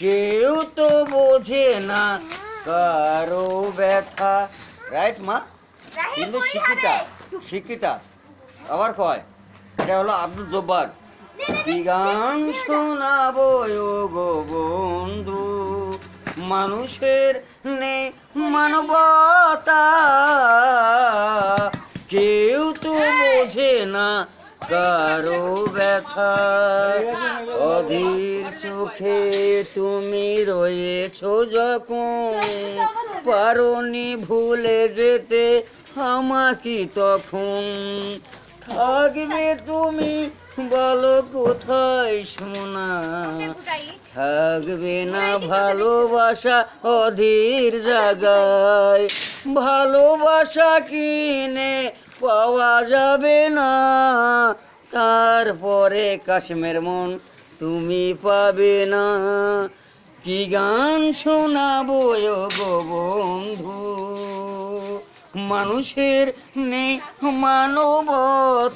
কেউ তো বোঝে না কারো ব্যথা। রাইট মা? কিন্তু শিক্ষিতা আবার কয় এটা হলো আব্দুল জব্বার। কি গান শোনাবো গো বন্ধু, মানুষের নেই মানবতা, কেউ তো বোঝে না কারো ব্যথা। অধীর চোখে তুমি রয়েছো যখন, পারোনি ভুলে যেতে আমাকে তখন। থাকবে তুমি বলো কোথায় সোনা, থাকবে না ভালোবাসা অধীর জায়গায়। ভালোবাসা কিনে পাওয়া যাবে না, তারপরে কাশ্মীর মন তুমি পাবে না। কি গান শোনাবো গো বন্ধু, মানুষের নেই মানবতা।